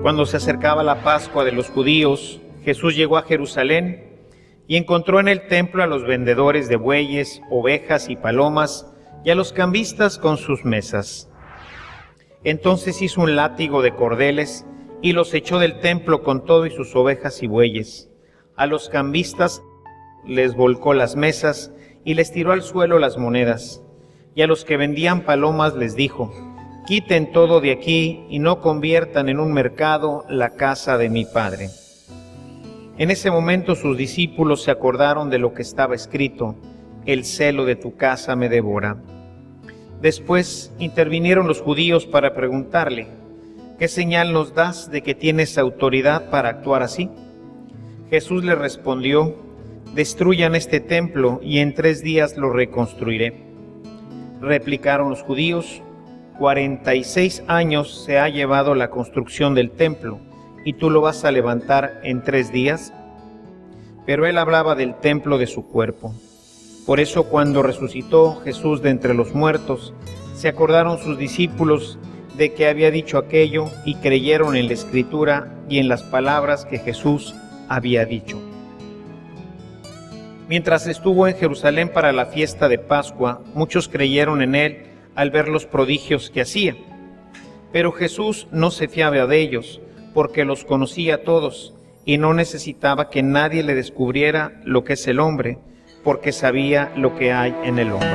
Cuando se acercaba la Pascua de los judíos, Jesús llegó a Jerusalén y encontró en el templo a los vendedores de bueyes, ovejas y palomas y a los cambistas con sus mesas. Entonces hizo un látigo de cordeles y los echó del templo con todo y sus ovejas y bueyes. A los cambistas les volcó las mesas y les tiró al suelo las monedas. Y a los que vendían palomas les dijo: quiten todo de aquí y no conviertan en un mercado la casa de mi Padre. En ese momento sus discípulos se acordaron de lo que estaba escrito: el celo de tu casa me devora. Después intervinieron los judíos para preguntarle: ¿qué señal nos das de que tienes autoridad para actuar así? Jesús les respondió: destruyan este templo y en 3 días lo reconstruiré. Replicaron los judíos: 46 años se ha llevado la construcción del templo, ¿y tú lo vas a levantar en 3 días? Pero él hablaba del templo de su cuerpo. Por eso cuando resucitó Jesús de entre los muertos, se acordaron sus discípulos de que había dicho aquello y creyeron en la Escritura y en las palabras que Jesús había dicho. Mientras estuvo en Jerusalén para la fiesta de Pascua, muchos creyeron en él al ver los prodigios que hacía. Pero Jesús no se fiaba de ellos, porque los conocía a todos y no necesitaba que nadie le descubriera lo que es el hombre, porque sabía lo que hay en el hombre.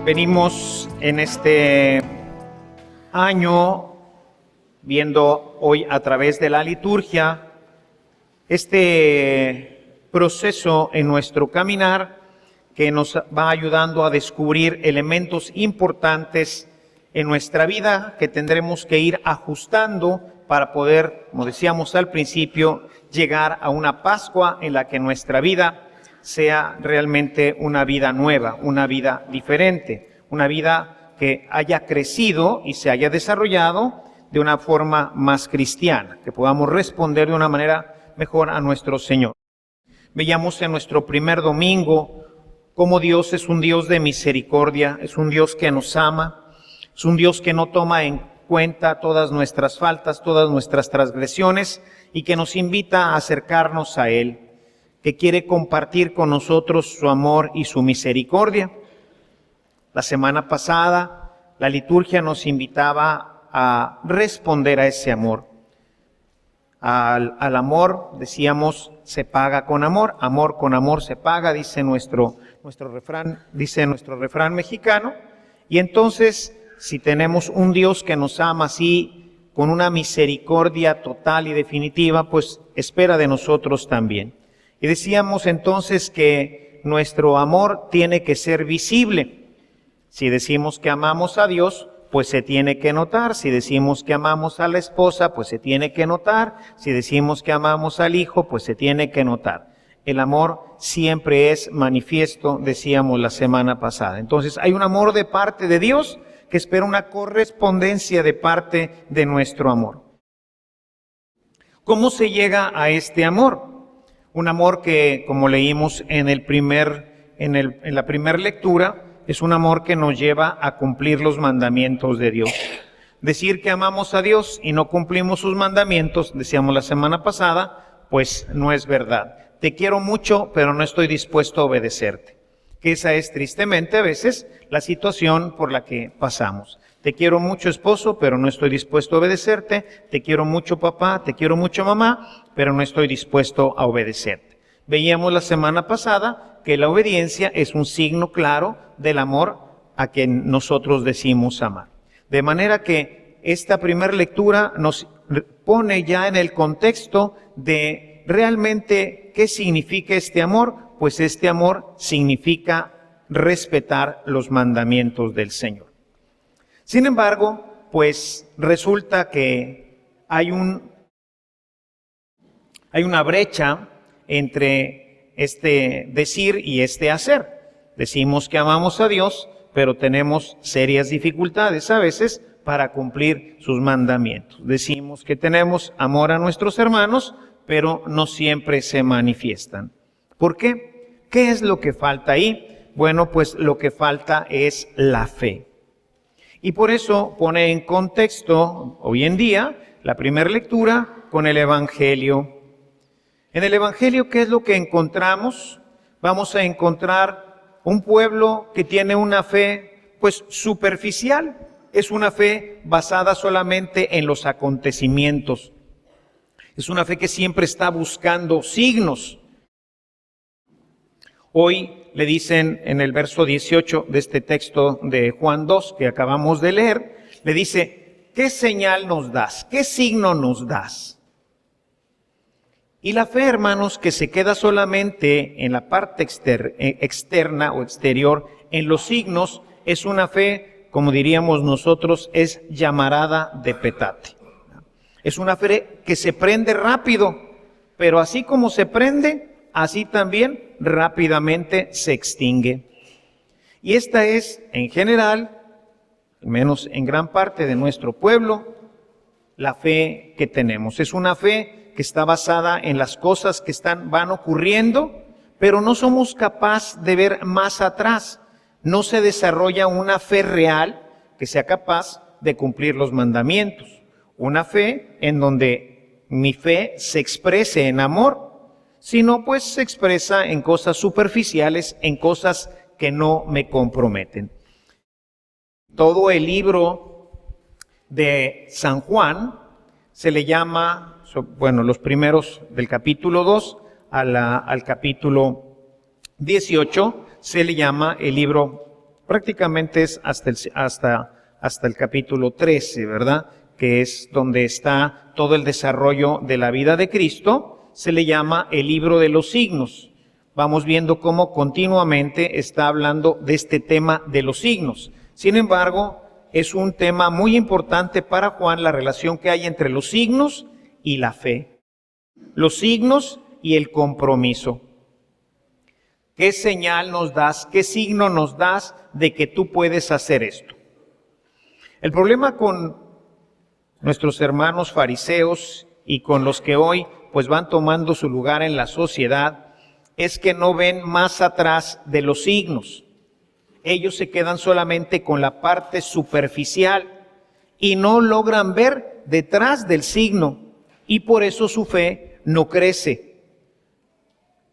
Venimos en este año viendo hoy a través de la liturgia este proceso en nuestro caminar que nos va ayudando a descubrir elementos importantes en nuestra vida que tendremos que ir ajustando para poder, como decíamos al principio, llegar a una Pascua en la que nuestra vida sea realmente una vida nueva, una vida diferente, una vida que haya crecido y se haya desarrollado de una forma más cristiana, que podamos responder de una manera mejor a nuestro Señor. Veíamos en nuestro primer domingo cómo Dios es un Dios de misericordia, es un Dios que nos ama, es un Dios que no toma en cuenta todas nuestras faltas, todas nuestras transgresiones y que nos invita a acercarnos a Él, que quiere compartir con nosotros su amor y su misericordia. La semana pasada, la liturgia nos invitaba a responder a ese amor. Al amor, decíamos, se paga con amor con amor se paga, dice nuestro refrán mexicano. Y entonces, si tenemos un Dios que nos ama así, con una misericordia total y definitiva, pues espera de nosotros también. Y decíamos entonces que nuestro amor tiene que ser visible. Si decimos que amamos a Dios, pues se tiene que notar. Si decimos que amamos a la esposa, pues se tiene que notar. Si decimos que amamos al hijo, pues se tiene que notar. El amor siempre es manifiesto, decíamos la semana pasada. Entonces hay un amor de parte de Dios que espera una correspondencia de parte de nuestro amor. ¿Cómo se llega a este amor? Un amor que, como leímos en la primera lectura, es un amor que nos lleva a cumplir los mandamientos de Dios. Decir que amamos a Dios y no cumplimos sus mandamientos, decíamos la semana pasada, pues no es verdad. Te quiero mucho, pero no estoy dispuesto a obedecerte. Que esa es tristemente a veces la situación por la que pasamos. Te quiero mucho, esposo, pero no estoy dispuesto a obedecerte. Te quiero mucho, papá, te quiero mucho, mamá, pero no estoy dispuesto a obedecerte. Veíamos la semana pasada que la obediencia es un signo claro del amor a quien nosotros decimos amar. De manera que esta primera lectura nos pone ya en el contexto de realmente qué significa este amor. Pues este amor significa respetar los mandamientos del Señor. Sin embargo, pues resulta que hay una brecha entre este decir y este hacer. Decimos que amamos a Dios, pero tenemos serias dificultades a veces para cumplir sus mandamientos. Decimos que tenemos amor a nuestros hermanos, pero no siempre se manifiestan. ¿Por qué? ¿Qué es lo que falta ahí? Bueno, pues lo que falta es la fe. Y por eso pone en contexto hoy en día la primera lectura con el Evangelio. En el Evangelio, ¿qué es lo que encontramos? Vamos a encontrar un pueblo que tiene una fe, pues, superficial. Es una fe basada solamente en los acontecimientos. Es una fe que siempre está buscando signos. Hoy le dicen en el verso 18 de este texto de Juan 2 que acabamos de leer, le dice, ¿qué señal nos das? ¿Qué signo nos das? Y la fe, hermanos, que se queda solamente en la parte externa o exterior, en los signos, es una fe, como diríamos nosotros, es llamarada de petate. Es una fe que se prende rápido, pero así como se prende, así también rápidamente se extingue. Y esta es, en general, al menos en gran parte de nuestro pueblo, la fe que tenemos. Es una fe que está basada en las cosas que van ocurriendo, pero no somos capaces de ver más atrás. No se desarrolla una fe real que sea capaz de cumplir los mandamientos. Una fe en donde mi fe se exprese en amor, sino pues se expresa en cosas superficiales, en cosas que no me comprometen. Todo el libro de San Juan se le llama, bueno, los primeros del capítulo 2 al capítulo 18, se le llama el libro, prácticamente es hasta el capítulo 13, ¿verdad? Que es donde está todo el desarrollo de la vida de Cristo, se le llama el libro de los signos. Vamos viendo cómo continuamente está hablando de este tema de los signos. Sin embargo, es un tema muy importante para Juan, la relación que hay entre los signos y la fe. Los signos y el compromiso. ¿Qué señal nos das? ¿Qué signo nos das de que tú puedes hacer esto? El problema con nuestros hermanos fariseos y con los que hoy pues van tomando su lugar en la sociedad es que no ven más atrás de los signos. Ellos se quedan solamente con la parte superficial y no logran ver detrás del signo, y por eso su fe no crece.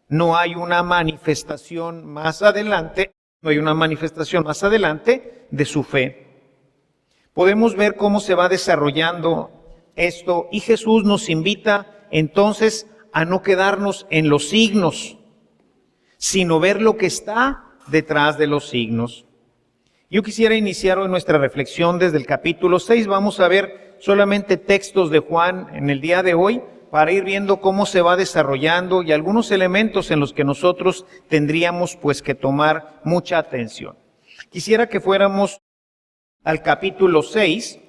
No hay una manifestación más adelante, de su fe. Podemos ver cómo se va desarrollando esto, y Jesús nos invita entonces a no quedarnos en los signos, sino ver lo que está detrás de los signos. Yo quisiera iniciar hoy nuestra reflexión desde el capítulo 6. Vamos a ver solamente textos de Juan en el día de hoy para ir viendo cómo se va desarrollando y algunos elementos en los que nosotros tendríamos pues que tomar mucha atención. Quisiera que fuéramos al capítulo 6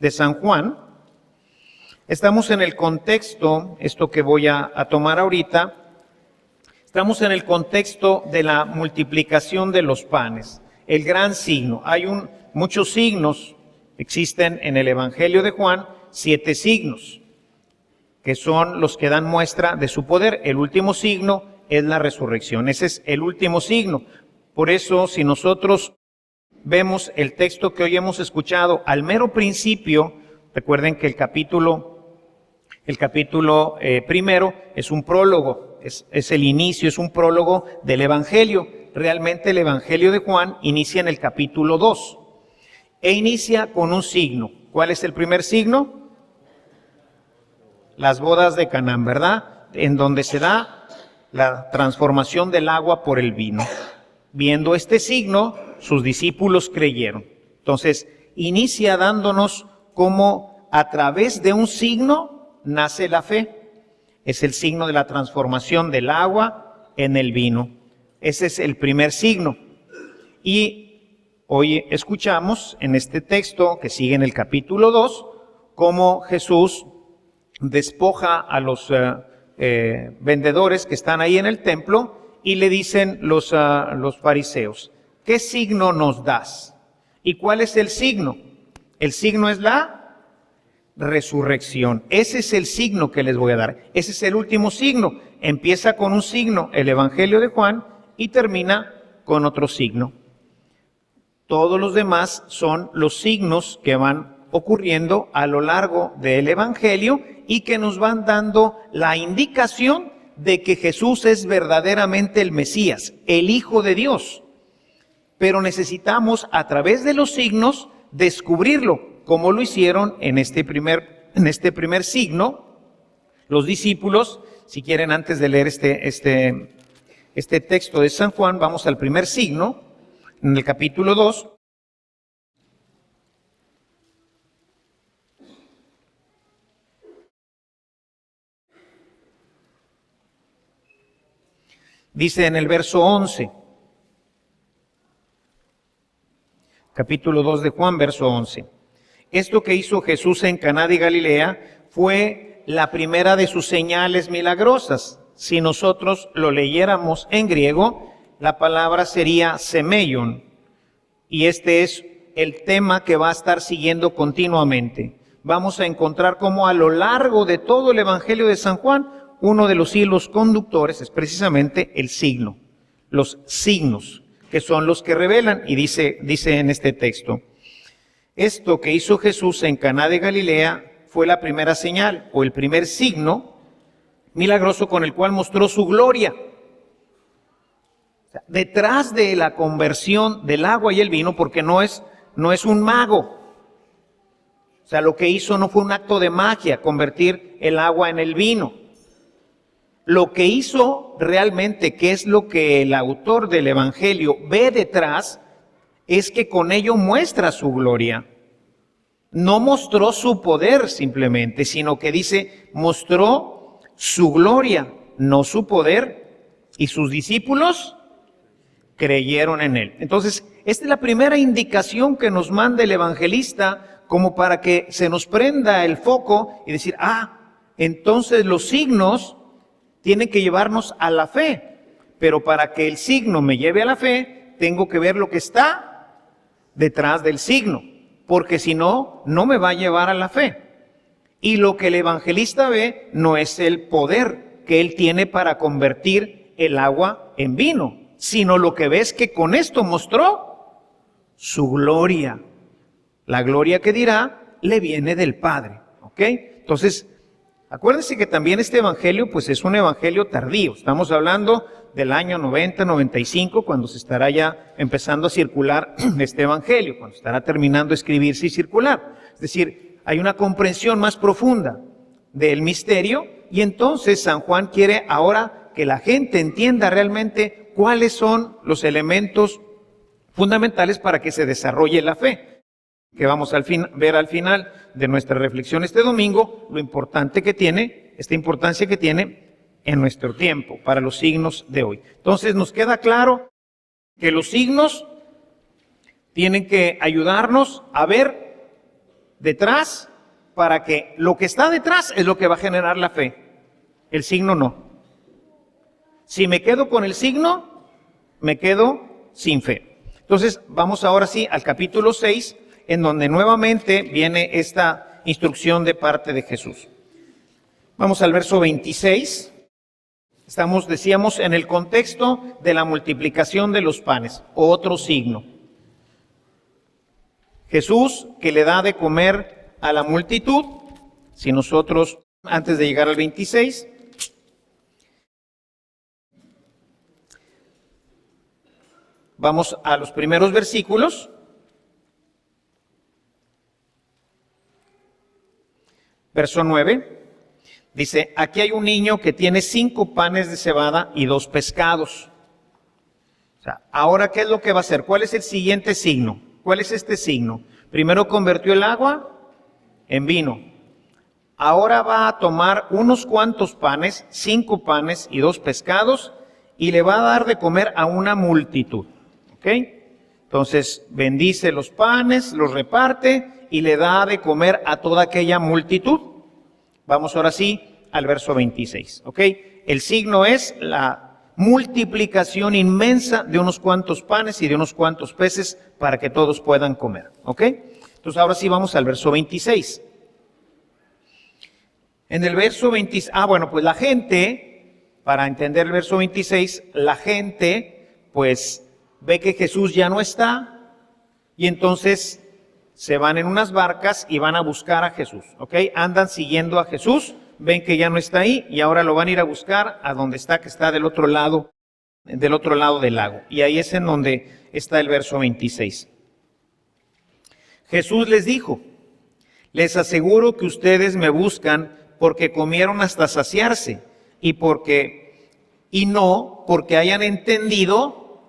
de San Juan. Estamos en el contexto, esto que voy a tomar ahorita, estamos en el contexto de la multiplicación de los panes, el gran signo. Hay muchos signos, existen en el Evangelio de Juan 7 signos, que son los que dan muestra de su poder. El último signo es la resurrección, ese es el último signo. Por eso, si nosotros vemos el texto que hoy hemos escuchado al mero principio, recuerden que el capítulo primero es un prólogo, es el inicio, es un prólogo del Evangelio. Realmente el Evangelio de Juan inicia en el capítulo 2 e inicia con un signo. ¿Cuál es el primer signo? Las bodas de Canaán, ¿verdad? En donde se da la transformación del agua por el vino. Viendo este signo, sus discípulos creyeron. Entonces, inicia dándonos cómo a través de un signo nace la fe. Es el signo de la transformación del agua en el vino. Ese es el primer signo. Y hoy escuchamos en este texto que sigue en el capítulo 2, cómo Jesús despoja a los vendedores que están ahí en el templo y le dicen los fariseos, ¿qué signo nos das? ¿Y cuál es el signo? El signo es la resurrección. Ese es el signo que les voy a dar. Ese es el último signo. Empieza con un signo, el Evangelio de Juan, y termina con otro signo. Todos los demás son los signos que van ocurriendo a lo largo del Evangelio y que nos van dando la indicación de que Jesús es verdaderamente el Mesías, el Hijo de Dios. Pero necesitamos, a través de los signos, descubrirlo, como lo hicieron en este primer signo los discípulos. Si quieren, antes de leer este texto de San Juan, vamos al primer signo, en el capítulo 2. Dice en el verso 11, capítulo 2 de Juan, verso 11. Esto que hizo Jesús en Caná de Galilea fue la primera de sus señales milagrosas. Si nosotros lo leyéramos en griego, la palabra sería semeion, y este es el tema que va a estar siguiendo continuamente. Vamos a encontrar cómo a lo largo de todo el Evangelio de San Juan, uno de los hilos conductores es precisamente el signo, los signos, que son los que revelan, y dice en este texto, esto que hizo Jesús en Caná de Galilea fue la primera señal, o el primer signo milagroso con el cual mostró su gloria. Detrás de la conversión del agua y el vino, porque no es un mago. O sea, lo que hizo no fue un acto de magia, convertir el agua en el vino. Lo que hizo realmente, que es lo que el autor del Evangelio ve detrás, es que con ello muestra su gloria. No mostró su poder simplemente, sino que dice, mostró su gloria, no su poder, y sus discípulos creyeron en él. Entonces, esta es la primera indicación que nos manda el evangelista como para que se nos prenda el foco y decir, entonces los signos tienen que llevarnos a la fe, pero para que el signo me lleve a la fe, tengo que ver lo que está detrás del signo, porque si no, no me va a llevar a la fe. Y lo que el evangelista ve no es el poder que él tiene para convertir el agua en vino, sino lo que ves que con esto mostró su gloria. La gloria que dirá le viene del Padre. ¿Ok? Entonces, acuérdense que también este evangelio pues es un evangelio tardío. Estamos hablando del año 90, 95, cuando se estará ya empezando a circular este evangelio, cuando estará terminando de escribirse y circular. Es decir, hay una comprensión más profunda del misterio y entonces San Juan quiere ahora que la gente entienda realmente cuáles son los elementos fundamentales para que se desarrolle la fe, que vamos a ver al final de nuestra reflexión este domingo, lo importante que tiene, esta importancia que tiene en nuestro tiempo, para los signos de hoy. Entonces nos queda claro que los signos tienen que ayudarnos a ver detrás, para que lo que está detrás es lo que va a generar la fe, el signo no. Si me quedo con el signo, me quedo sin fe. Entonces, vamos ahora sí al capítulo 6, en donde nuevamente viene esta instrucción de parte de Jesús. Vamos al verso 26. Estamos, decíamos, en el contexto de la multiplicación de los panes, otro signo. Jesús que le da de comer a la multitud. Si nosotros, antes de llegar al 26, vamos a los primeros versículos. Verso 9. Dice, aquí hay un niño que tiene 5 panes de cebada y 2 pescados. O sea, ahora, ¿qué es lo que va a hacer? ¿Cuál es el siguiente signo? ¿Cuál es este signo? Primero convirtió el agua en vino. Ahora va a tomar unos cuantos panes, 5 panes y 2 pescados, y le va a dar de comer a una multitud. ¿Ok? Entonces, bendice los panes, los reparte y le da de comer a toda aquella multitud. Vamos ahora sí al verso 26. ¿Ok? El signo es la multiplicación inmensa de unos cuantos panes y de unos cuantos peces para que todos puedan comer. ¿Ok? Entonces ahora sí vamos al verso 26. En el verso 26, pues la gente, para entender el verso 26, la gente pues ve que Jesús ya no está y entonces se van en unas barcas y van a buscar a Jesús, ¿ok? Andan siguiendo a Jesús, ven que ya no está ahí y ahora lo van a ir a buscar a donde está, que está del otro lado del lago. Y ahí es en donde está el verso 26. Jesús les dijo: les aseguro que ustedes me buscan porque comieron hasta saciarse y no porque hayan entendido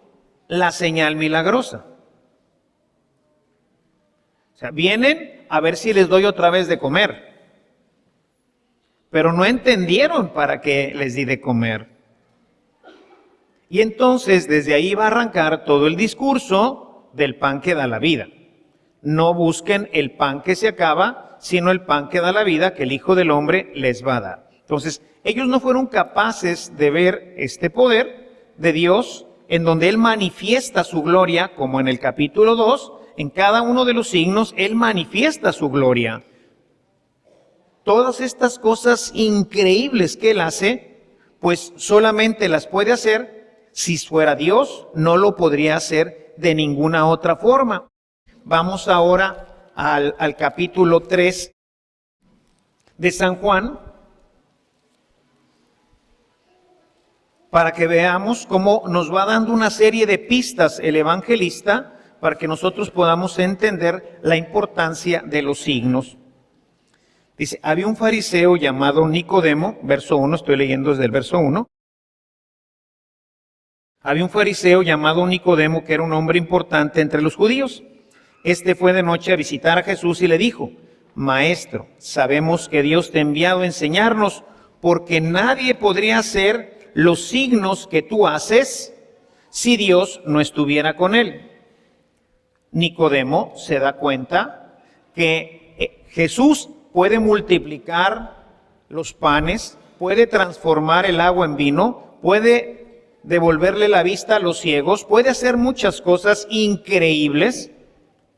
la señal milagrosa. O sea, vienen a ver si les doy otra vez de comer, pero no entendieron para qué les di de comer. Y entonces desde ahí va a arrancar todo el discurso del pan que da la vida. No busquen el pan que se acaba, sino el pan que da la vida, que el Hijo del Hombre les va a dar. Entonces, ellos no fueron capaces de ver este poder de Dios, en donde Él manifiesta su gloria, como en el capítulo 2, en cada uno de los signos, Él manifiesta su gloria. Todas estas cosas increíbles que Él hace, pues solamente las puede hacer. Si fuera Dios, no lo podría hacer de ninguna otra forma. Vamos ahora al capítulo 3 de San Juan, para que veamos cómo nos va dando una serie de pistas el evangelista, para que nosotros podamos entender la importancia de los signos. Dice, había un fariseo llamado Nicodemo, verso 1, estoy leyendo desde el verso 1. Había un fariseo llamado Nicodemo, que era un hombre importante entre los judíos. Este fue de noche a visitar a Jesús y le dijo: Maestro, sabemos que Dios te ha enviado a enseñarnos, porque nadie podría hacer los signos que tú haces si Dios no estuviera con él. Nicodemo se da cuenta que Jesús puede multiplicar los panes, puede transformar el agua en vino, puede devolverle la vista a los ciegos, puede hacer muchas cosas increíbles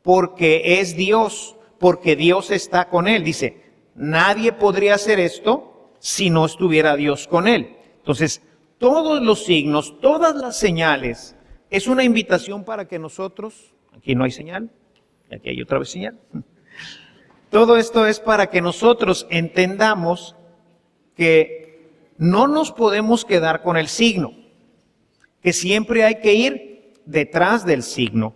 porque es Dios, porque Dios está con él. Dice, nadie podría hacer esto si no estuviera Dios con él. Entonces, todos los signos, todas las señales, es una invitación para que nosotros, aquí no hay señal, aquí hay otra vez señal. Todo esto es para que nosotros entendamos que no nos podemos quedar con el signo, que siempre hay que ir detrás del signo,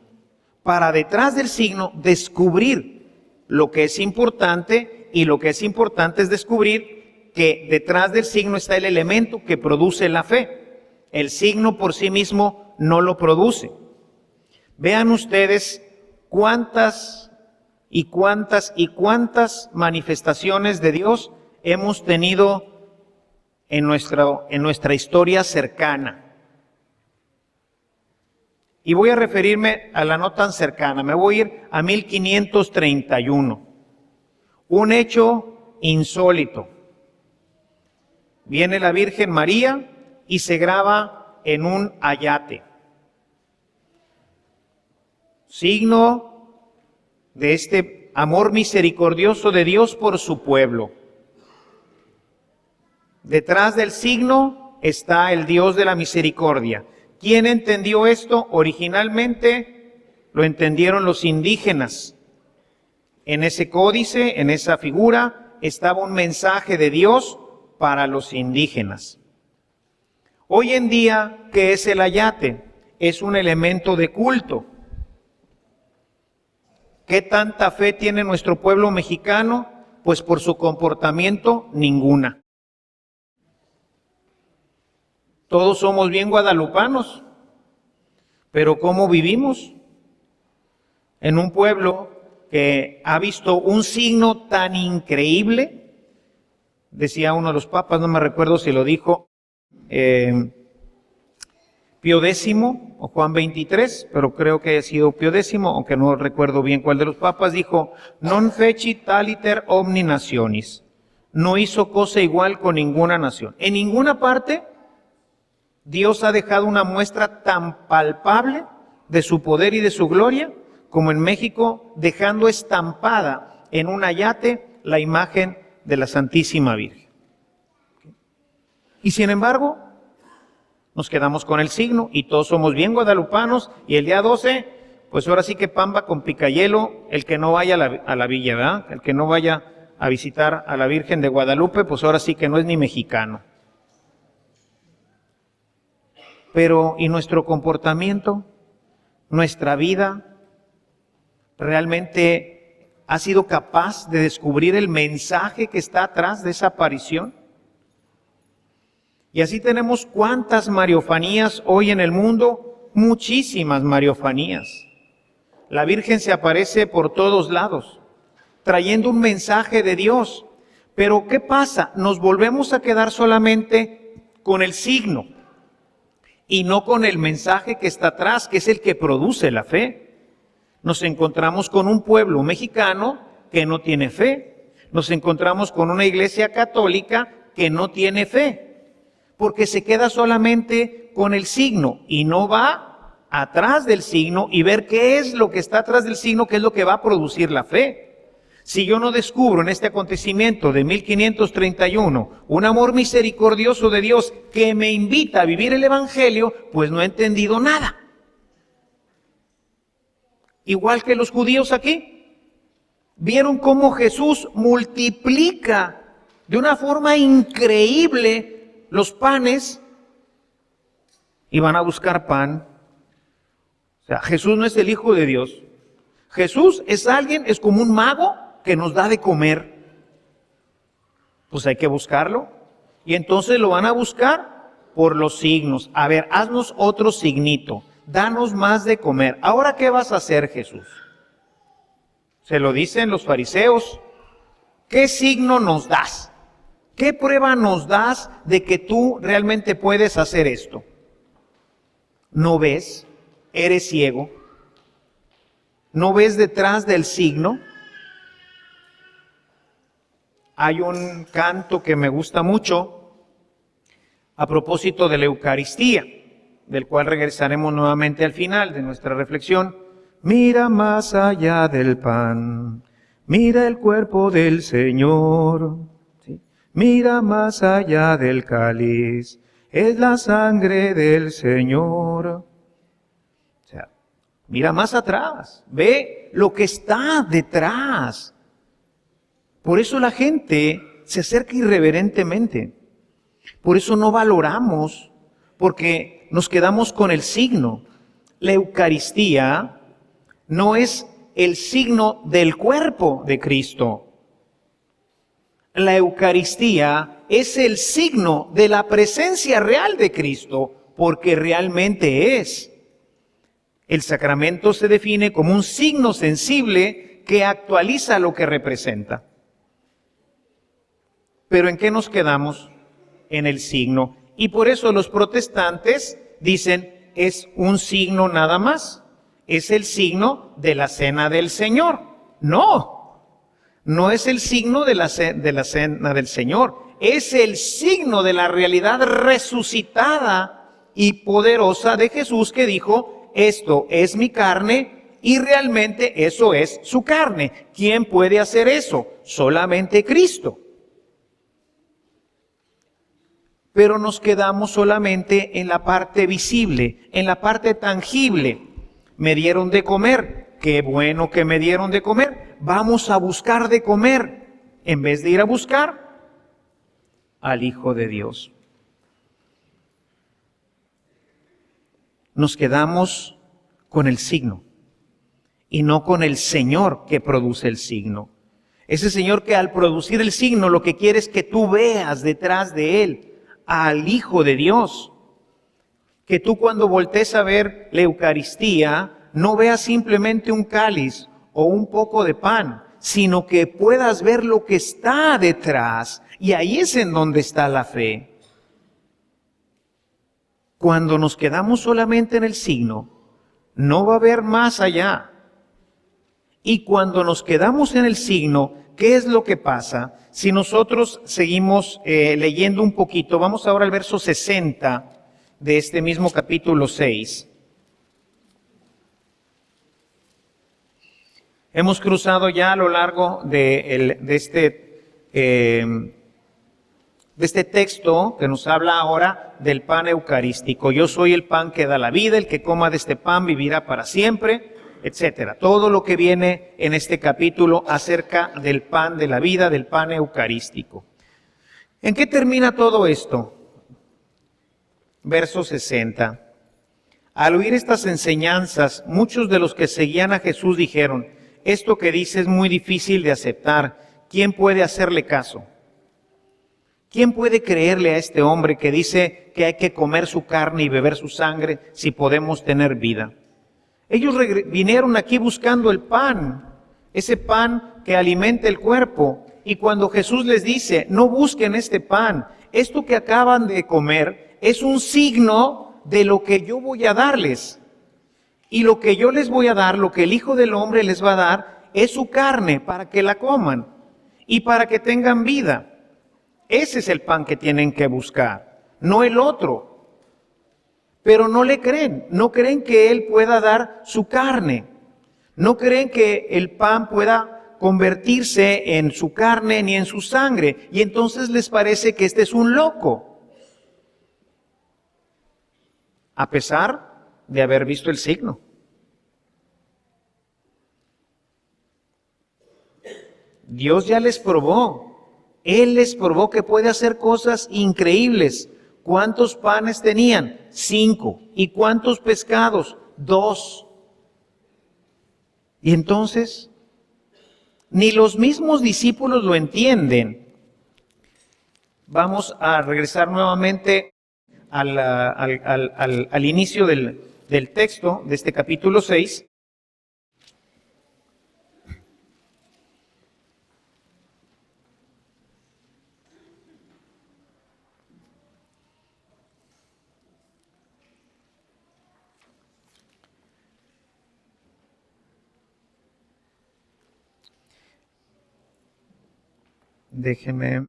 para detrás del signo descubrir lo que es importante, y lo que es importante es descubrir que detrás del signo está el elemento que produce la fe. El signo por sí mismo no lo produce. Vean ustedes cuántas manifestaciones de Dios hemos tenido en nuestra historia cercana. Y voy a referirme a la no tan cercana, me voy a ir a 1531. Un hecho insólito. Viene la Virgen María y se graba en un ayate. Signo de este amor misericordioso de Dios por su pueblo. Detrás del signo está el Dios de la misericordia. ¿Quién entendió esto? Originalmente lo entendieron los indígenas. En ese códice, en esa figura, estaba un mensaje de Dios para los indígenas. Hoy en día, ¿qué es el ayate? Es un elemento de culto. ¿Qué tanta fe tiene nuestro pueblo mexicano? Pues por su comportamiento, ninguna. Todos somos bien guadalupanos, pero ¿cómo vivimos? En un pueblo que ha visto un signo tan increíble, decía uno de los papas, no me recuerdo si lo dijo Pío X o Juan XXIII, pero creo que haya sido Pío X, aunque no recuerdo bien cuál de los papas, dijo, non fecit aliter omni nationis, no hizo cosa igual con ninguna nación. En ninguna parte Dios ha dejado una muestra tan palpable de su poder y de su gloria como en México, dejando estampada en un ayate la imagen de la Santísima Virgen. Y sin embargo, nos quedamos con el signo y todos somos bien guadalupanos y el día 12, pues ahora sí que pamba con picayelo, el que no vaya a la villa, ¿verdad? El que no vaya a visitar a la Virgen de Guadalupe, pues ahora sí que no es ni mexicano. Pero, ¿y nuestro comportamiento? ¿Nuestra vida realmente ha sido capaz de descubrir el mensaje que está atrás de esa aparición? Y así tenemos cuántas mariofanías hoy en el mundo, muchísimas mariofanías. La Virgen se aparece por todos lados, trayendo un mensaje de Dios. Pero ¿qué pasa? Nos volvemos a quedar solamente con el signo y no con el mensaje que está atrás, que es el que produce la fe. Nos encontramos con un pueblo mexicano que no tiene fe. Nos encontramos con una iglesia católica que no tiene fe, porque se queda solamente con el signo y no va atrás del signo y ver qué es lo que está atrás del signo, qué es lo que va a producir la fe. Si yo no descubro en este acontecimiento de 1531 un amor misericordioso de Dios que me invita a vivir el Evangelio, pues no he entendido nada. Igual que los judíos aquí, vieron cómo Jesús multiplica de una forma increíble los panes y van a buscar pan. O sea, Jesús no es el Hijo de Dios. Jesús es alguien, es como un mago que nos da de comer. Pues hay que buscarlo. Y entonces lo van a buscar por los signos. A ver, haznos otro signito. Danos más de comer. ¿Ahora qué vas a hacer, Jesús? Se lo dicen los fariseos. ¿Qué signo nos das? ¿Qué prueba nos das de que tú realmente puedes hacer esto? ¿No ves? ¿Eres ciego? ¿No ves detrás del signo? Hay un canto que me gusta mucho a propósito de la Eucaristía, del cual regresaremos nuevamente al final de nuestra reflexión. Mira más allá del pan, mira el cuerpo del Señor, ¿sí? Mira más allá del cáliz, es la sangre del Señor. O sea, mira más atrás, ve lo que está detrás. Por eso la gente se acerca irreverentemente. Por eso no valoramos, porque nos quedamos con el signo. La Eucaristía no es el signo del cuerpo de Cristo. La Eucaristía es el signo de la presencia real de Cristo, porque realmente es. El sacramento se define como un signo sensible que actualiza lo que representa. Pero ¿en qué nos quedamos? En el signo. Y por eso los protestantes dicen, es un signo nada más. Es el signo de la cena del Señor. No, no es el signo de la cena del Señor. Es el signo de la realidad resucitada y poderosa de Jesús que dijo, esto es mi carne y realmente eso es su carne. ¿Quién puede hacer eso? Solamente Cristo. Pero nos quedamos solamente en la parte visible, en la parte tangible. Me dieron de comer, qué bueno que me dieron de comer. Vamos a buscar de comer, en vez de ir a buscar al Hijo de Dios. Nos quedamos con el signo y no con el Señor que produce el signo. Ese Señor que al producir el signo lo que quiere es que tú veas detrás de Él al Hijo de Dios. Que tú cuando voltees a ver la Eucaristía no veas simplemente un cáliz o un poco de pan, sino que puedas ver lo que está detrás. Y ahí es en donde está la fe. Cuando nos quedamos solamente en el signo, no va a haber más allá. Y cuando nos quedamos en el signo, ¿qué es lo que pasa? Si nosotros seguimos leyendo un poquito, vamos ahora al verso 60 de este mismo capítulo 6. Hemos cruzado ya a lo largo de este de este texto que nos habla ahora del pan eucarístico. Yo soy el pan que da la vida, el que coma de este pan vivirá para siempre, etcétera. Todo lo que viene en este capítulo acerca del pan de la vida, del pan eucarístico. ¿En qué termina todo esto? Verso 60. Al oír estas enseñanzas, muchos de los que seguían a Jesús dijeron: esto que dice es muy difícil de aceptar. ¿Quién puede hacerle caso? ¿Quién puede creerle a este hombre que dice que hay que comer su carne y beber su sangre si podemos tener vida? Ellos vinieron aquí buscando el pan, ese pan que alimenta el cuerpo. Y cuando Jesús les dice: no busquen este pan, esto que acaban de comer es un signo de lo que yo voy a darles. Y lo que yo les voy a dar, lo que el Hijo del Hombre les va a dar, es su carne para que la coman y para que tengan vida. Ese es el pan que tienen que buscar, no el otro. Pero no le creen, no creen que Él pueda dar su carne. No creen que el pan pueda convertirse en su carne ni en su sangre. Y entonces les parece que este es un loco. A pesar de haber visto el signo. Dios ya les probó. Él les probó que puede hacer cosas increíbles. ¿Cuántos panes tenían? 5. ¿Y cuántos pescados? 2. Y entonces, ni los mismos discípulos lo entienden. Vamos a regresar nuevamente al inicio del texto de este capítulo 6. Déjeme.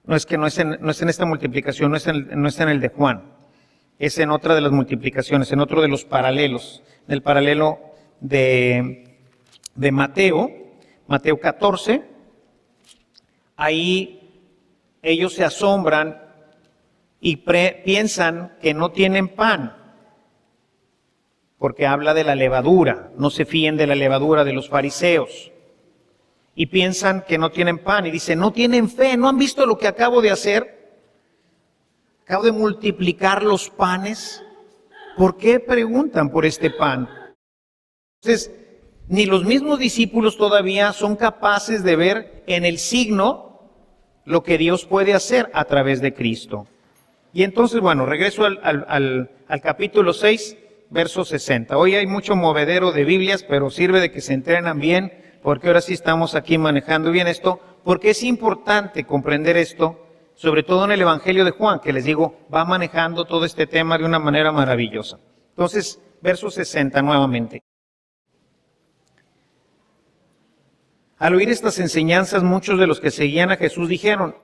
No es que no es en esta multiplicación, no es en el de Juan. Es en otra de las multiplicaciones, en otro de los paralelos. En el paralelo de Mateo 14. Ahí ellos se asombran y piensan que no tienen pan. Porque habla de la levadura. No se fíen de la levadura de los fariseos. Y piensan que no tienen pan. Y dicen: no tienen fe, ¿no han visto lo que acabo de hacer? Acabo de multiplicar los panes. ¿Por qué preguntan por este pan? Entonces, ni los mismos discípulos todavía son capaces de ver en el signo lo que Dios puede hacer a través de Cristo. Y entonces, bueno, regreso al capítulo 6, verso 60. Hoy hay mucho movedero de Biblias, pero sirve de que se entrenan bien, porque ahora sí estamos aquí manejando bien esto, porque es importante comprender esto, sobre todo en el Evangelio de Juan, que les digo, va manejando todo este tema de una manera maravillosa. Entonces, verso 60 nuevamente. Al oír estas enseñanzas, muchos de los que seguían a Jesús dijeron: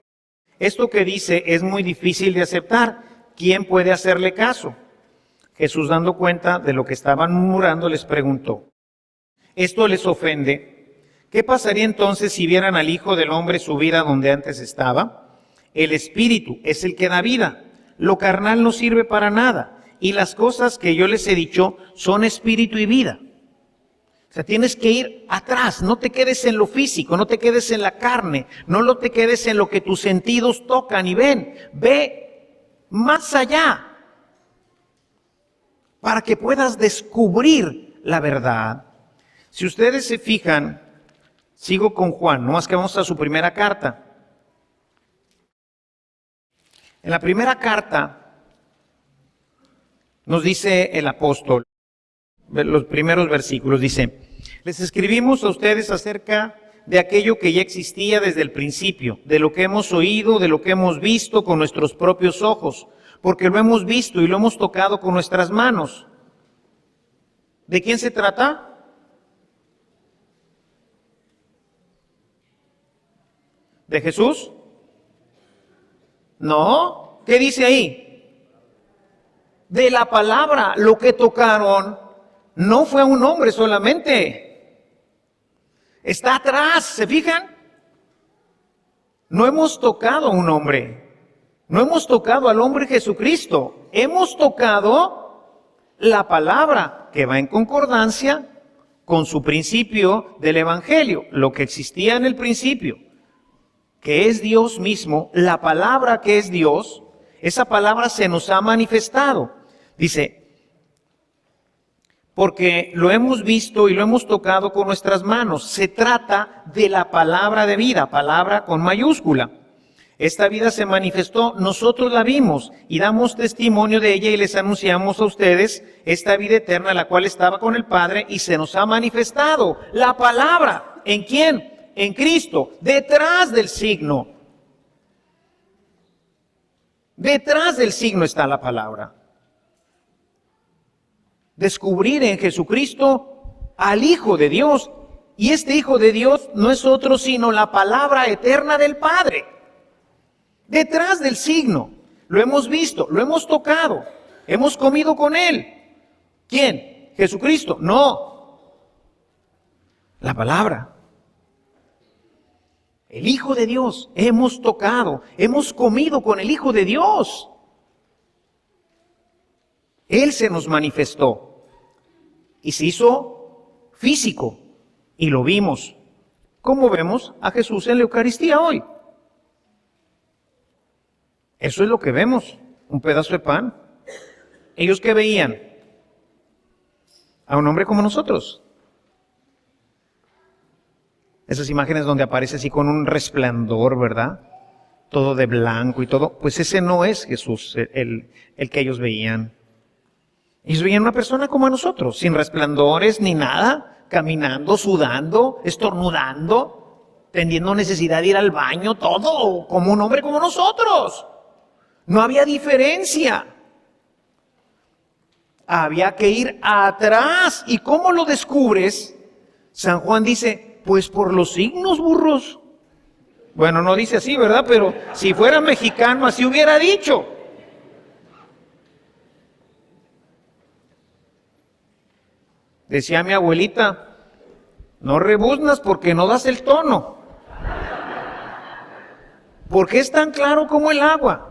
esto que dice es muy difícil de aceptar, ¿quién puede hacerle caso? Jesús, dando cuenta de lo que estaban murmurando, les preguntó: ¿esto les ofende? ¿Qué pasaría entonces si vieran al Hijo del Hombre subir a donde antes estaba? El Espíritu es el que da vida. Lo carnal no sirve para nada. Y las cosas que yo les he dicho son espíritu y vida. O sea, tienes que ir atrás. No te quedes en lo físico, no te quedes en la carne, no te quedes en lo que tus sentidos tocan y ven. Ve más allá para que puedas descubrir la verdad. Si ustedes se fijan, sigo con Juan, no más que vamos a su primera carta. En la primera carta nos dice el apóstol, los primeros versículos, dice: les escribimos a ustedes acerca de aquello que ya existía desde el principio, de lo que hemos oído, de lo que hemos visto con nuestros propios ojos, porque lo hemos visto y lo hemos tocado con nuestras manos. ¿De quién se trata? ¿De Jesús? No. ¿Qué dice ahí? De la palabra. Lo que tocaron no fue a un hombre solamente. Está atrás, ¿se fijan? No hemos tocado a un hombre, no hemos tocado al hombre Jesucristo, hemos tocado la palabra que va en concordancia con su principio del Evangelio, lo que existía en el principio, que es Dios mismo, la palabra que es Dios, esa palabra se nos ha manifestado. Dice, porque lo hemos visto y lo hemos tocado con nuestras manos. Se trata de la palabra de vida, palabra con mayúscula. Esta vida se manifestó, nosotros la vimos y damos testimonio de ella y les anunciamos a ustedes esta vida eterna, la cual estaba con el Padre y se nos ha manifestado. La palabra, ¿en quién? En Cristo, detrás del signo. Detrás del signo está la palabra. Descubrir en Jesucristo al Hijo de Dios. Y este Hijo de Dios no es otro sino la palabra eterna del Padre. Detrás del signo. Lo hemos visto, lo hemos tocado, hemos comido con Él. ¿Quién? ¿Jesucristo? No. La palabra. El Hijo de Dios. Hemos tocado, hemos comido con el Hijo de Dios. Él se nos manifestó. Y se hizo físico. Y lo vimos. ¿Cómo vemos a Jesús en la Eucaristía hoy? Eso es lo que vemos. Un pedazo de pan. ¿Ellos qué veían? A un hombre como nosotros. Esas imágenes donde aparece así con un resplandor, ¿verdad? Todo de blanco y todo. Pues ese no es Jesús, el que ellos veían. Ellos veían una persona como a nosotros, sin resplandores ni nada, caminando, sudando, estornudando, teniendo necesidad de ir al baño, todo como un hombre como nosotros. No había diferencia. Había que ir atrás. ¿Y cómo lo descubres? San Juan dice, pues por los signos, burros. Bueno, no dice así, ¿verdad? Pero si fuera mexicano, así hubiera dicho. Decía mi abuelita, no rebuznas porque no das el tono. Porque es tan claro como el agua.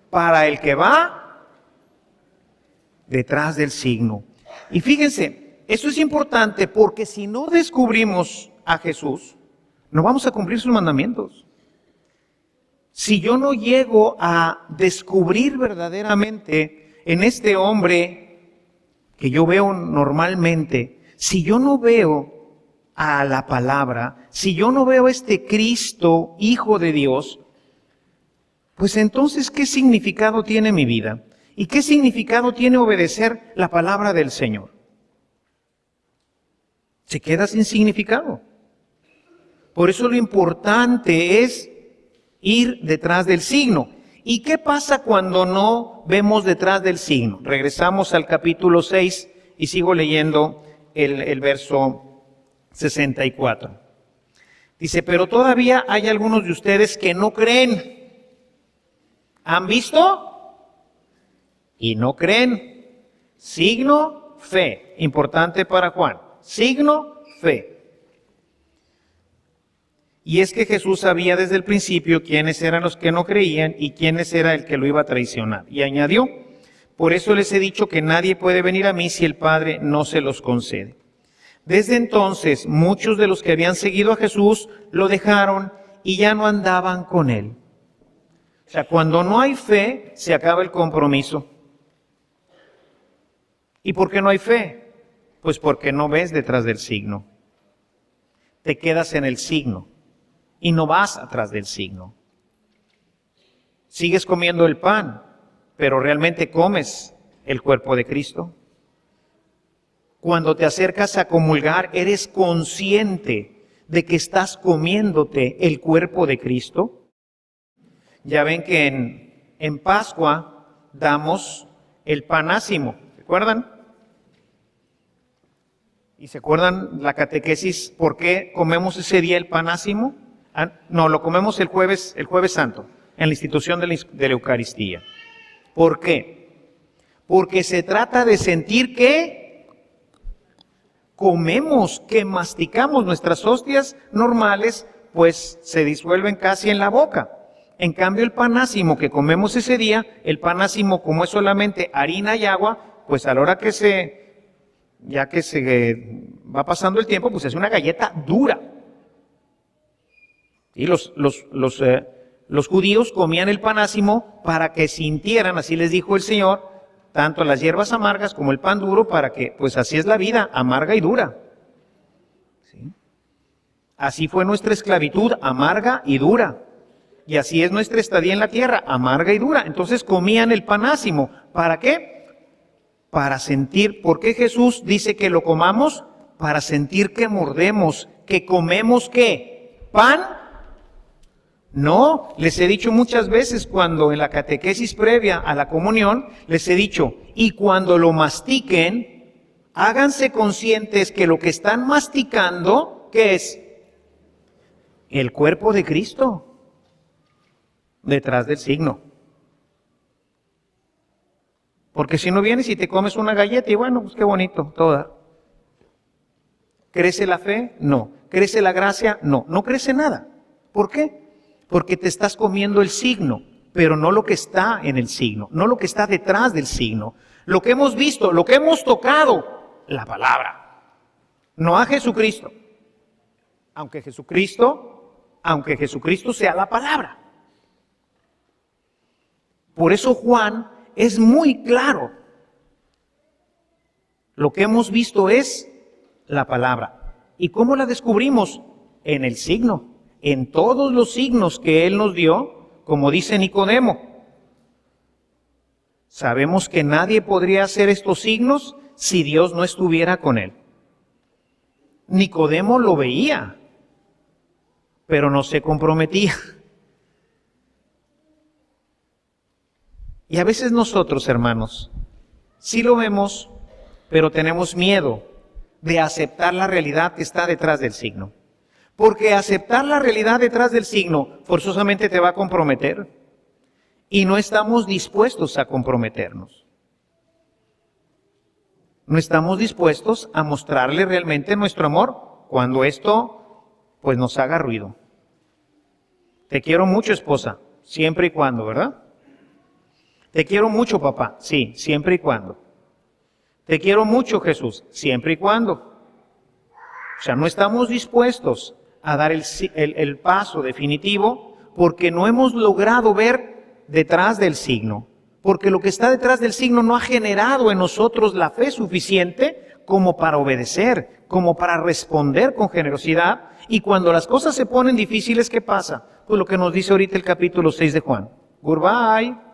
Para el que va detrás del signo. Y fíjense, esto es importante porque si no descubrimos a Jesús, no vamos a cumplir sus mandamientos. Si yo no llego a descubrir verdaderamente en este hombre que yo veo normalmente, si yo no veo a la palabra, si yo no veo a este Cristo, Hijo de Dios, pues entonces, ¿qué significado tiene mi vida? ¿Y qué significado tiene obedecer la palabra del Señor? Se queda sin significado. Por eso lo importante es ir detrás del signo. ¿Y qué pasa cuando no vemos detrás del signo? Regresamos al capítulo 6 y sigo leyendo el verso 64. Dice, pero todavía hay algunos de ustedes que no creen. ¿Han visto? Y no creen. Signo, fe. Importante para Juan. Signo, fe. Y es que Jesús sabía desde el principio quiénes eran los que no creían y quiénes era el que lo iba a traicionar. Y añadió, por eso les he dicho que nadie puede venir a mí si el Padre no se los concede. Desde entonces, muchos de los que habían seguido a Jesús lo dejaron y ya no andaban con él. O sea, cuando no hay fe, se acaba el compromiso. ¿Y por qué no hay fe? Pues porque no ves detrás del signo. Te quedas en el signo y no vas atrás del signo. Sigues comiendo el pan, pero realmente comes el cuerpo de Cristo. Cuando te acercas a comulgar, ¿eres consciente de que estás comiéndote el cuerpo de Cristo? Ya ven que en Pascua damos el panásimo, ¿se acuerdan? ¿Y se acuerdan la catequesis por qué comemos ese día el panásimo? No, lo comemos el jueves santo, en la institución de la Eucaristía. ¿Por qué? Porque se trata de sentir que comemos, que masticamos nuestras hostias normales, pues se disuelven casi en la boca. En cambio, el pan ácimo que comemos ese día, el pan ácimo, como es solamente harina y agua, pues a la hora que ya que se va pasando el tiempo, pues es una galleta dura. Y los judíos comían el pan ácimo para que sintieran, así les dijo el Señor, tanto las hierbas amargas como el pan duro, para que, pues así es la vida, amarga y dura. ¿Sí? Así fue nuestra esclavitud, amarga y dura. Y así es nuestra estadía en la tierra, amarga y dura. Entonces comían el pan ácimo. ¿Para qué? Para sentir. ¿Por qué Jesús dice que lo comamos? Para sentir que mordemos, que comemos ¿qué? ¿Pan? No, les he dicho muchas veces cuando en la catequesis previa a la comunión, les he dicho, y cuando lo mastiquen, háganse conscientes que lo que están masticando, ¿qué es? El cuerpo de Cristo. Detrás del signo. Porque si no vienes y te comes una galleta y bueno, pues qué bonito, toda. ¿Crece la fe? No. ¿Crece la gracia? No. No crece nada. ¿Por qué? Porque te estás comiendo el signo, pero no lo que está en el signo, no lo que está detrás del signo. Lo que hemos visto, lo que hemos tocado, la palabra. No a Jesucristo. Aunque Jesucristo sea la palabra. Por eso Juan es muy claro. Lo que hemos visto es la palabra. ¿Y cómo la descubrimos? En el signo, en todos los signos que Él nos dio, como dice Nicodemo. Sabemos que nadie podría hacer estos signos si Dios no estuviera con Él. Nicodemo lo veía, pero no se comprometía. Y a veces nosotros, hermanos, sí lo vemos, pero tenemos miedo de aceptar la realidad que está detrás del signo. Porque aceptar la realidad detrás del signo forzosamente te va a comprometer. Y no estamos dispuestos a comprometernos. No estamos dispuestos a mostrarle realmente nuestro amor cuando esto pues nos haga ruido. Te quiero mucho, esposa, siempre y cuando, ¿verdad? Te quiero mucho, papá. Sí, siempre y cuando. Te quiero mucho, Jesús. Siempre y cuando. O sea, no estamos dispuestos a dar el paso definitivo porque no hemos logrado ver detrás del signo. Porque lo que está detrás del signo no ha generado en nosotros la fe suficiente como para obedecer, como para responder con generosidad. Y cuando las cosas se ponen difíciles, ¿qué pasa? Pues lo que nos dice ahorita el capítulo 6 de Juan. Goodbye.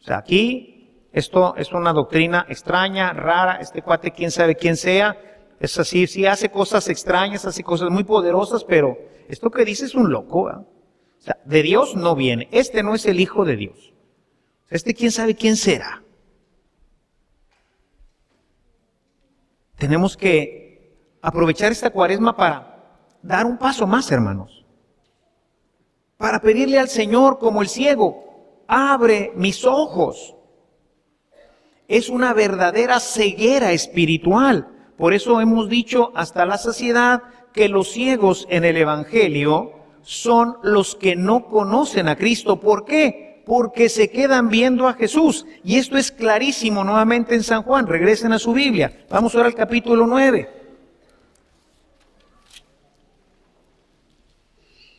O sea, aquí esto es una doctrina extraña, rara, este cuate quién sabe quién sea, es así, sí hace cosas extrañas, hace cosas muy poderosas, pero esto que dice es un loco, ¿eh? O sea, de Dios no viene, este no es el Hijo de Dios, este quién sabe quién será. Tenemos que aprovechar esta cuaresma para dar un paso más, hermanos, para pedirle al Señor como el ciego, abre mis ojos. Es una verdadera ceguera espiritual. Por eso hemos dicho hasta la saciedad que los ciegos en el Evangelio son los que no conocen a Cristo. ¿Por qué? Porque se quedan viendo a Jesús. Y esto es clarísimo nuevamente en San Juan. Regresen a su Biblia. Vamos ahora al capítulo 9.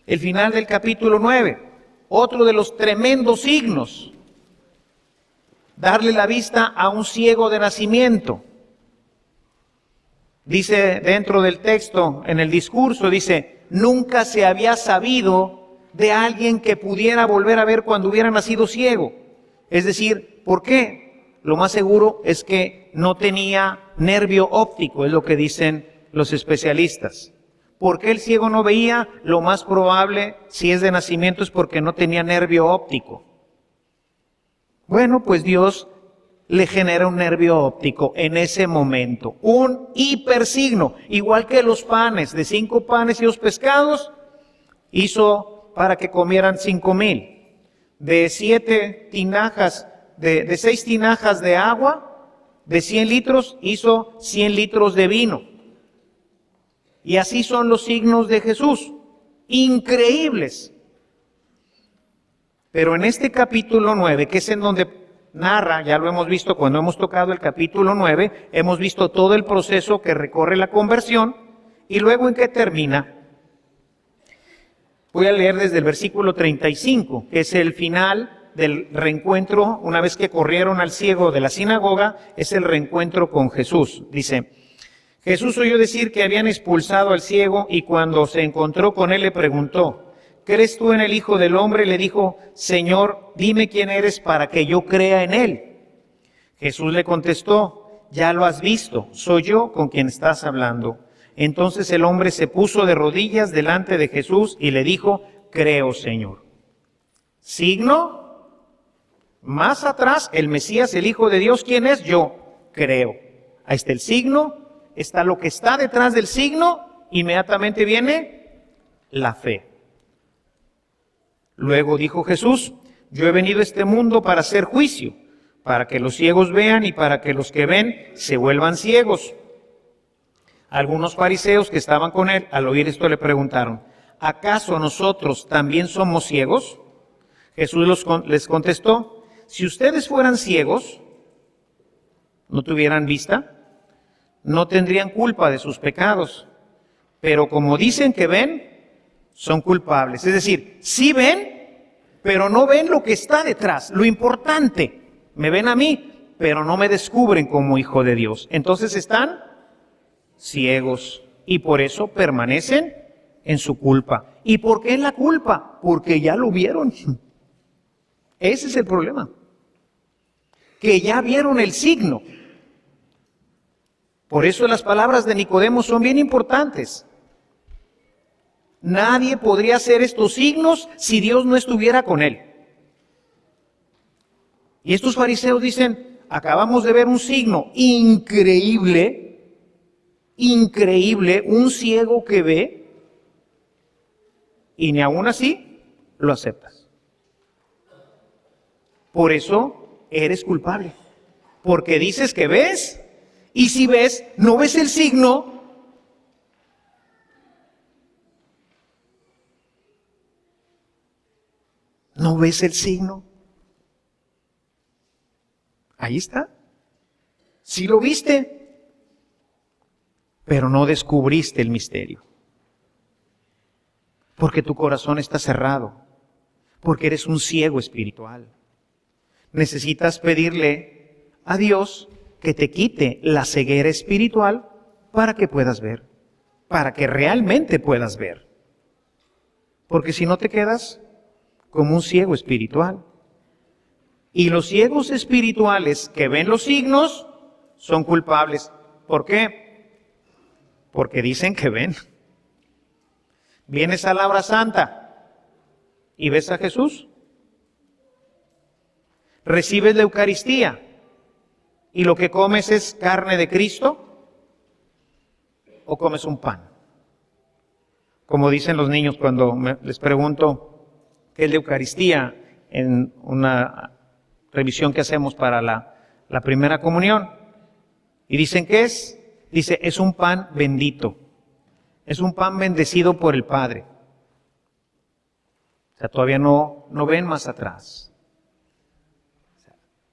El final del capítulo 9. Otro de los tremendos signos, darle la vista a un ciego de nacimiento. Dice dentro del texto, en el discurso, dice, nunca se había sabido de alguien que pudiera volver a ver cuando hubiera nacido ciego. Es decir, ¿por qué? Lo más seguro es que no tenía nervio óptico, es lo que dicen los especialistas. ¿Por qué el ciego no veía? Lo más probable, si es de nacimiento, es porque no tenía nervio óptico. Bueno, pues Dios le genera un nervio óptico en ese momento, un hipersigno, igual que los panes, de 5 panes y 2 pescados, hizo para que comieran 5,000. De 7 tinajas, de 6 tinajas de agua, de 100 litros hizo 100 litros de vino. Y así son los signos de Jesús, increíbles. Pero en este capítulo 9, que es en donde narra, ya lo hemos visto cuando hemos tocado el capítulo 9, hemos visto todo el proceso que recorre la conversión, y luego en qué termina. Voy a leer desde el versículo 35, que es el final del reencuentro, una vez que corrieron al ciego de la sinagoga, es el reencuentro con Jesús. Dice: Jesús oyó decir que habían expulsado al ciego, y cuando se encontró con él le preguntó: ¿crees tú en el Hijo del Hombre? Le dijo: Señor, dime quién eres para que yo crea en él. Jesús le contestó: ya lo has visto, soy yo con quien estás hablando. Entonces el hombre se puso de rodillas delante de Jesús y le dijo: creo, Señor. ¿Signo? Más atrás, el Mesías, el Hijo de Dios, ¿quién es? Yo creo. Ahí está el signo, está lo que está detrás del signo, inmediatamente viene la fe. Luego dijo Jesús: yo he venido a este mundo para hacer juicio, para que los ciegos vean y para que los que ven se vuelvan ciegos. Algunos fariseos que estaban con él, al oír esto, le preguntaron: ¿acaso nosotros también somos ciegos? Jesús les contestó: si ustedes fueran ciegos, no tuvieran vista, no tendrían culpa de sus pecados. Pero como dicen que ven, son culpables. Es decir, sí ven, pero no ven lo que está detrás, lo importante. Me ven a mí, pero no me descubren como hijo de Dios. Entonces están ciegos y por eso permanecen en su culpa. ¿Y por qué en la culpa? Porque ya lo vieron. Ese es el problema. Que ya vieron el signo. Por eso las palabras de Nicodemo son bien importantes. Nadie podría hacer estos signos si Dios no estuviera con él. Y estos fariseos dicen: acabamos de ver un signo increíble, un ciego que ve, y ni aún así lo aceptas. Por eso eres culpable, porque dices que ves, y si ves, no ves el signo. ¿No ves el signo? Ahí está. Sí lo viste, pero no descubriste el misterio. Porque tu corazón está cerrado, porque eres un ciego espiritual. Necesitas pedirle a Dios que te quite la ceguera espiritual para que puedas ver, para que realmente puedas ver. Porque si no te quedas como un ciego espiritual. Y los ciegos espirituales que ven los signos son culpables. ¿Por qué? Porque dicen que ven. Vienes a la hora santa y ves a Jesús. Recibes la Eucaristía y lo que comes es carne de Cristo, o comes un pan. Como dicen los niños cuando les pregunto qué es la Eucaristía en una revisión que hacemos para la primera comunión. Y dicen, ¿qué es? Dice, es un pan bendito. Es un pan bendecido por el Padre. O sea, todavía no ven más atrás.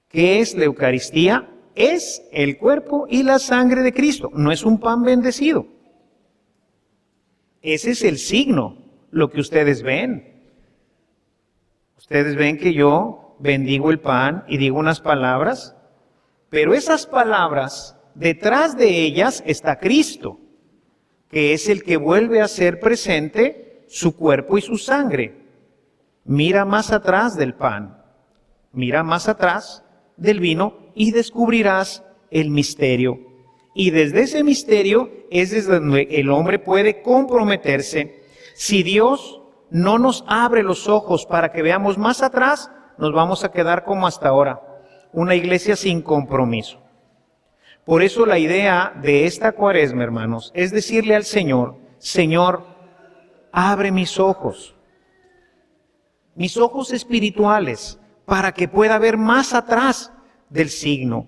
¿Qué es la Eucaristía? Es el cuerpo y la sangre de Cristo. No es un pan bendecido. Ese es el signo, lo que ustedes ven. Ustedes ven que yo bendigo el pan y digo unas palabras, pero esas palabras, detrás de ellas está Cristo, que es el que vuelve a hacer presente su cuerpo y su sangre. Mira más atrás del pan, mira más atrás del vino y descubrirás el misterio. Y desde ese misterio es desde donde el hombre puede comprometerse. Si Dios no nos abre los ojos para que veamos más atrás, nos vamos a quedar como hasta ahora, una iglesia sin compromiso. Por eso la idea de esta Cuaresma, hermanos, es decirle al Señor, Señor, abre mis ojos espirituales, para que pueda ver más atrás del signo,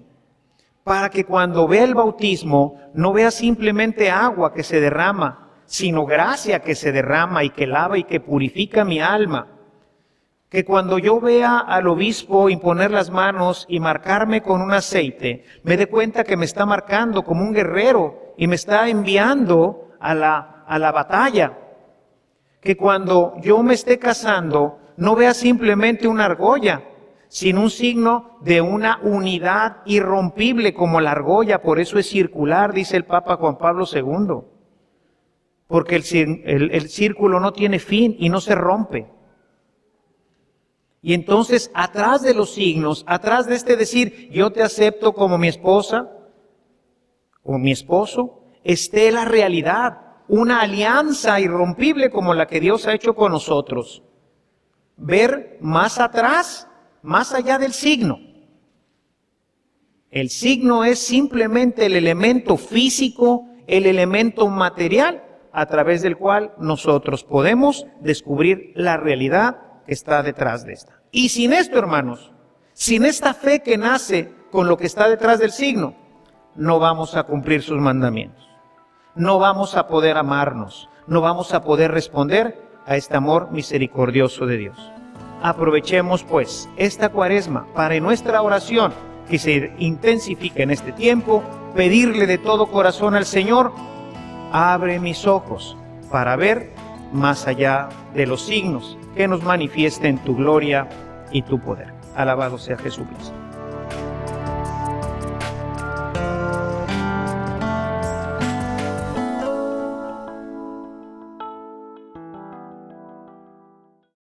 para que cuando vea el bautismo no vea simplemente agua que se derrama, sino gracia que se derrama y que lava y que purifica mi alma. Que cuando yo vea al obispo imponer las manos y marcarme con un aceite, me dé cuenta que me está marcando como un guerrero y me está enviando a la batalla. Que cuando yo me esté casando, no vea simplemente una argolla, sino un signo de una unidad irrompible como la argolla. Por eso es circular, dice el Papa Juan Pablo II. Porque el círculo no tiene fin y no se rompe. Y entonces, atrás de los signos, atrás de este decir, yo te acepto como mi esposa o mi esposo, esté la realidad, una alianza irrompible como la que Dios ha hecho con nosotros. Ver más atrás, más allá del signo. El signo es simplemente el elemento físico, el elemento material, a través del cual nosotros podemos descubrir la realidad que está detrás de esta. Y sin esto, hermanos, sin esta fe que nace con lo que está detrás del signo, no vamos a cumplir sus mandamientos. No vamos a poder amarnos, no vamos a poder responder a este amor misericordioso de Dios. Aprovechemos pues esta Cuaresma para en nuestra oración, que se intensifique en este tiempo, pedirle de todo corazón al Señor: abre mis ojos para ver más allá de los signos, que nos manifiesten tu gloria y tu poder. Alabado sea Jesucristo.